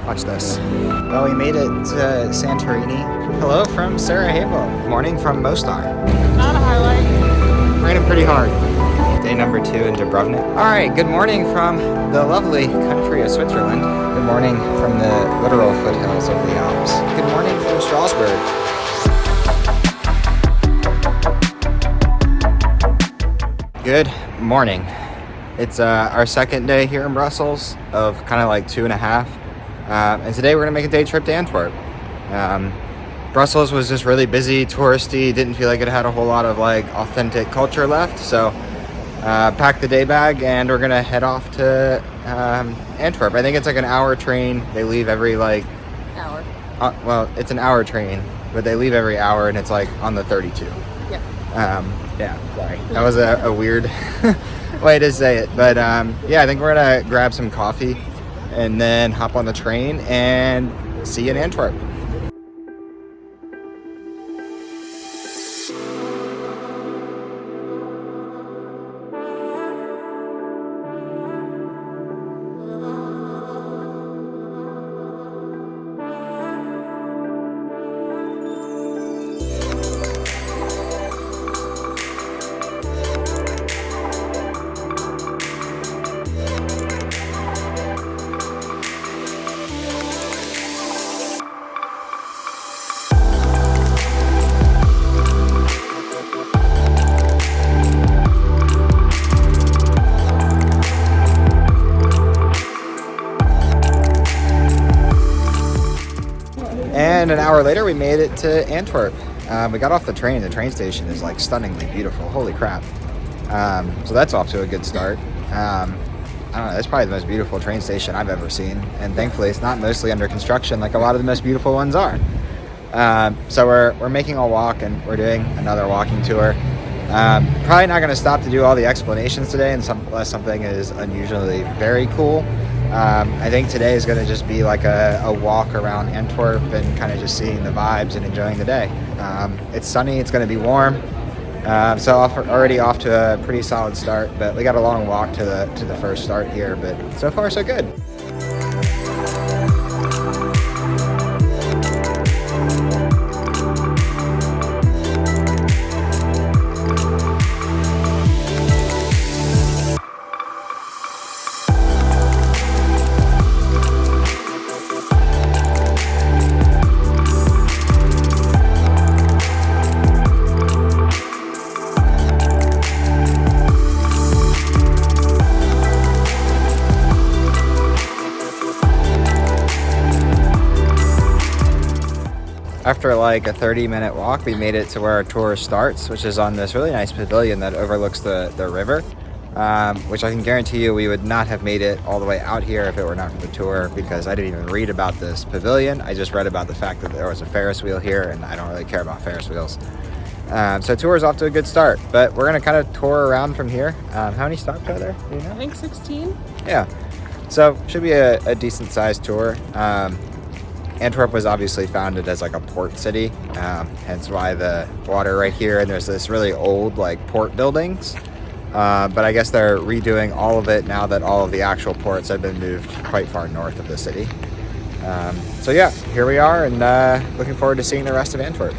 Watch this. Well, we made it to Santorini. Hello from Sarajevo. Morning from Mostar. Not a highlight. Raining pretty hard. Day number 2 in Dubrovnik. All right, good morning from the lovely country of Switzerland. Good morning from the literal foothills of the Alps. Good morning from Strasbourg. Good morning. It's our second day here in Brussels of kind of like 2.5. And today we're gonna make a day trip to Antwerp. Brussels was just really busy, touristy, didn't feel like it had a whole lot of like authentic culture left. So packed the day bag and we're gonna head off to Antwerp. I think it's like an hour train. They leave every like Hour. Well, it's an hour train, but they leave every hour and it's like on the 32. Yep. Yeah, sorry. That was a weird way to say it. But yeah, I think we're gonna grab some coffee and then hop on the train and see you in Antwerp. And an hour later, we made it to Antwerp. We got off the train. The train station is like stunningly beautiful. Holy crap. So that's off to a good start. I don't know, it's probably the most beautiful train station I've ever seen. And thankfully, it's not mostly under construction like a lot of the most beautiful ones are. So we're making a walk and we're doing another walking tour. Probably not going to stop to do all the explanations today unless something is unusually very cool. I think today is going to just be like a walk around Antwerp and kind of just seeing the vibes and enjoying the day. It's sunny, it's going to be warm, so already off to a pretty solid start, but we got a long walk to the first start here, but so far so good. After like a 30-minute walk, we made it to where our tour starts, which is on this really nice pavilion that overlooks the river, which I can guarantee you we would not have made it all the way out here if it were not for the tour, because I didn't even read about this pavilion. I just read about the fact that there was a Ferris wheel here, and I don't really care about Ferris wheels. So tour is off to a good start, but we're going to kind of tour around from here. How many stops are there? Do you know? I think 16. Yeah. So should be a decent-sized tour. Antwerp was obviously founded as like a port city, hence why the water right here, and there's this really old like port buildings, but I guess they're redoing all of it now that all of the actual ports have been moved quite far north of the city. So yeah, here we are, and looking forward to seeing the rest of Antwerp.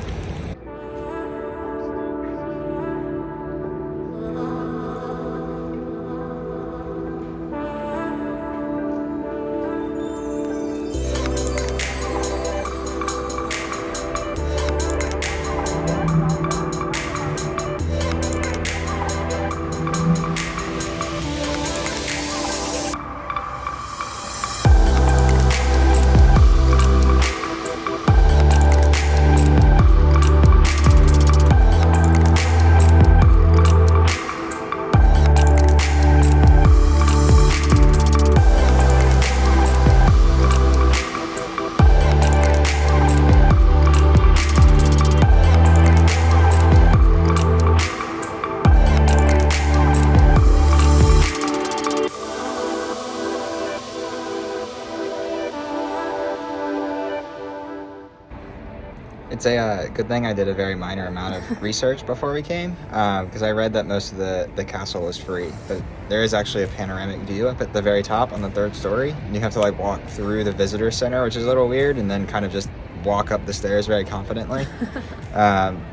It's a good thing I did a very minor amount of research before we came, because I read that most of the castle was free, but there is actually a panoramic view up at the very top on the third story, and you have to like walk through the visitor center, which is a little weird, and then kind of just walk up the stairs very confidently.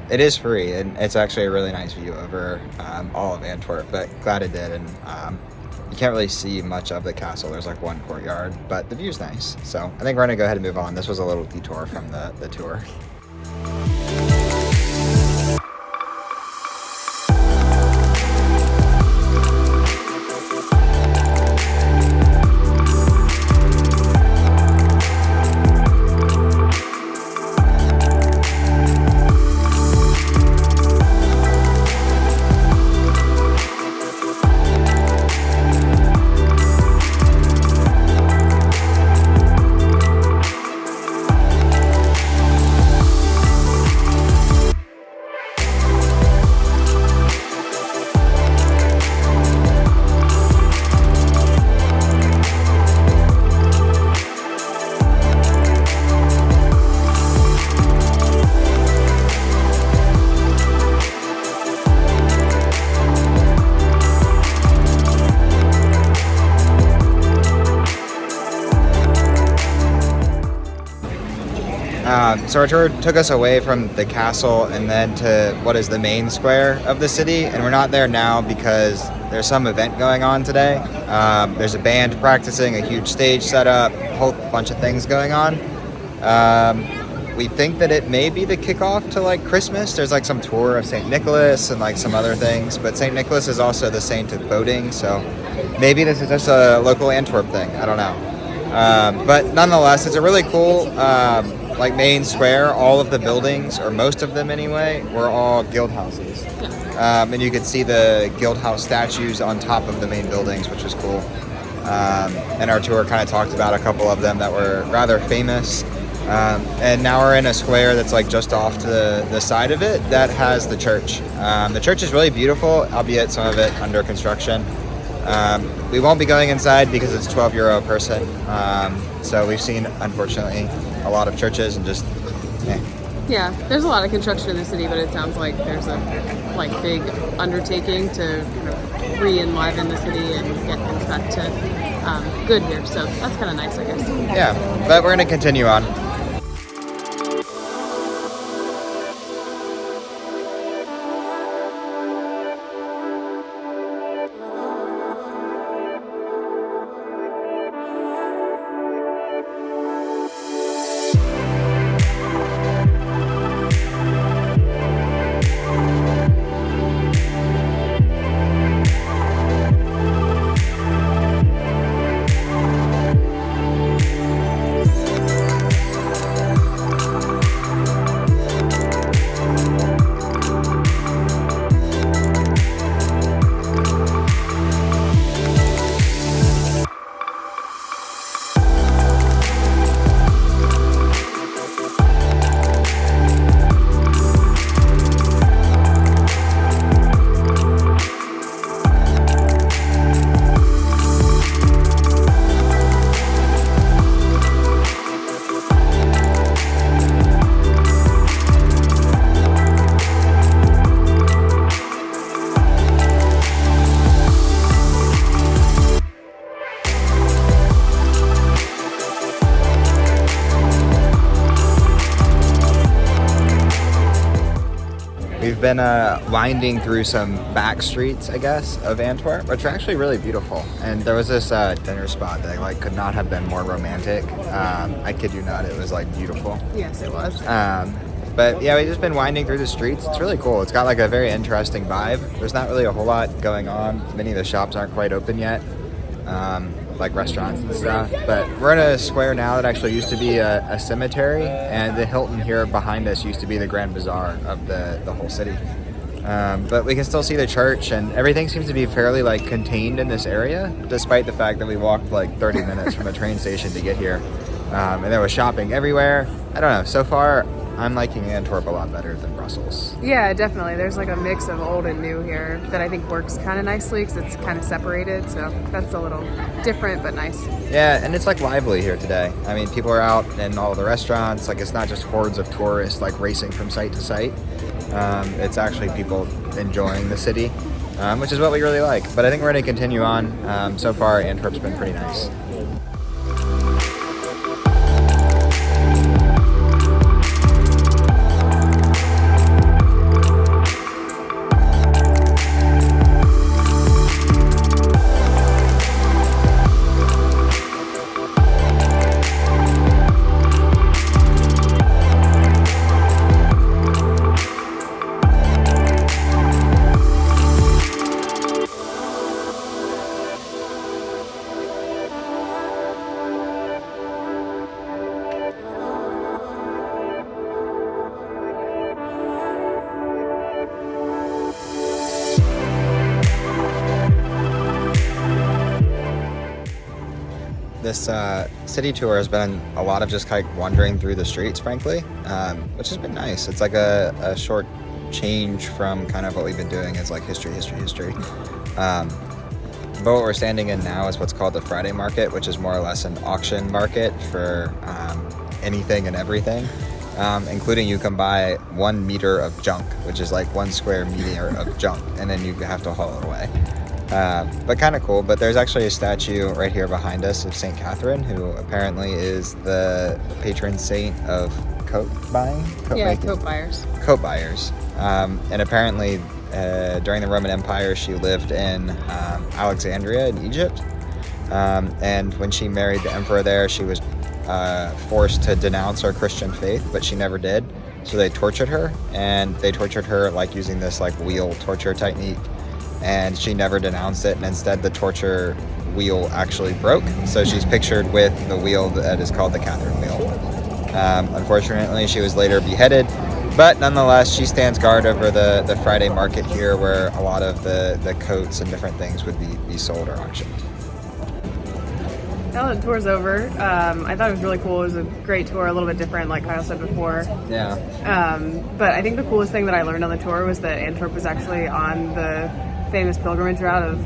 It is free, and it's actually a really nice view over all of Antwerp, but glad it did, and you can't really see much of the castle. There's like one courtyard, but the view's nice. So I think we're gonna go ahead and move on. This was a little detour from the tour. So our tour took us away from the castle and then to what is the main square of the city, and we're not there now because there's some event going on today. There's a band practicing, a huge stage set up, a whole bunch of things going on. We think that it may be the kickoff to like Christmas. There's like some tour of St. Nicholas and like some other things, but St. Nicholas is also the saint of boating, so maybe this is just a local Antwerp thing. I don't know. But nonetheless, it's a really cool like main square. All of the buildings, or most of them anyway, were all guild houses. And you could see the guild house statues on top of the main buildings, which was cool. And our tour kind of talked about a couple of them that were rather famous. And now we're in a square that's like just off to the side of it that has the church. The church is really beautiful, albeit some of it under construction. We won't be going inside because it's €12 a person. So we've seen, unfortunately, a lot of churches and just, Yeah, there's a lot of construction in the city, but it sounds like there's a big undertaking to kind of re-enliven the city and get things back to good here. So that's kind of nice, I guess. Yeah, but we're going to continue on. We've been winding through some back streets, I guess, of Antwerp, which are actually really beautiful. And there was this dinner spot that like could not have been more romantic. I kid you not, it was like beautiful. Yes, it was. But yeah, we've just been winding through the streets. It's really cool. It's got like a very interesting vibe. There's not really a whole lot going on. Many of the shops aren't quite open yet, like restaurants and stuff. But we're in a square now that actually used to be a cemetery, and the Hilton here behind us used to be the Grand Bazaar of the whole city. But we can still see the church, and everything seems to be fairly like contained in this area, despite the fact that we walked like 30 minutes from a train station to get here. And there was shopping everywhere. I don't know. So far, I'm liking Antwerp a lot better than Brussels. Yeah, definitely. There's like a mix of old and new here that I think works kind of nicely because it's kind of separated. So that's a little different but nice. Yeah, and it's like lively here today. I mean, people are out in all the restaurants. Like, it's not just hordes of tourists like racing from site to site. It's actually people enjoying the city, which is what we really like. But I think we're going to continue on. So far, Antwerp's been pretty nice. This city tour has been a lot of just kind of wandering through the streets, frankly, which has been nice. It's like a short change from kind of what we've been doing as like history. But what we're standing in now is what's called the Friday market, which is more or less an auction market for anything and everything, including you can buy 1 meter of junk, which is like 1 square meter of junk, and then you have to haul it away. But kind of cool. But there's actually a statue right here behind us of St. Catherine, who apparently is the patron saint of coat buying. Coat buyers. Coat buyers. And apparently during the Roman Empire, she lived in Alexandria in Egypt. And when she married the emperor there, she was forced to denounce her Christian faith, but she never did. So they tortured her, and they tortured her like using this like wheel torture technique. And she never denounced it, and instead the torture wheel actually broke. So she's pictured with the wheel that is called the Catherine wheel. Unfortunately, she was later beheaded, but nonetheless, she stands guard over the Friday market here, where a lot of the coats and different things would be sold or auctioned. Now that the tour's over, I thought it was really cool. It was a great tour, a little bit different, like Kyle said before. Yeah. But I think the coolest thing that I learned on the tour was that Antwerp was actually on the famous pilgrimage route of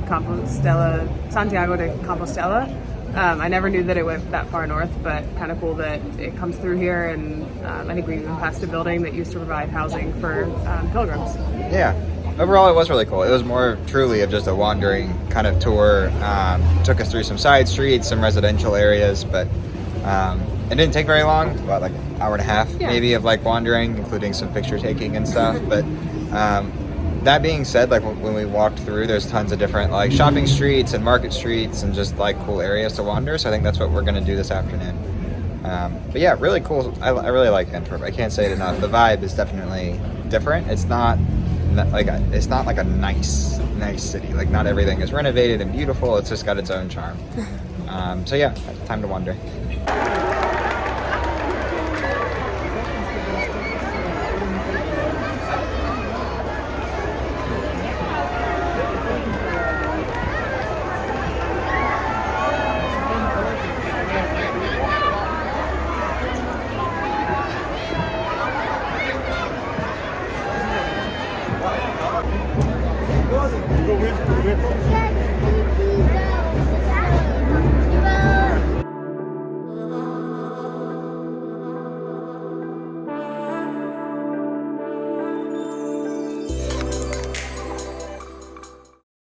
Santiago de Compostela. I never knew that it went that far north, but kind of cool that it comes through here, and I think we even passed a building that used to provide housing for pilgrims. Yeah. Overall, it was really cool. It was more truly of just a wandering kind of tour. Took us through some side streets, some residential areas, but it didn't take very long, about like an hour and a half maybe of like wandering, including some picture taking and stuff. But that being said, like when we walked through, there's tons of different like shopping streets and market streets and just like cool areas to wander. So I think that's what we're going to do this afternoon. But yeah, really cool. I really like Antwerp. I can't say it enough. The vibe is definitely different. It's not like a nice city. Like not everything is renovated and beautiful. It's just got its own charm. So yeah, time to wander. Go with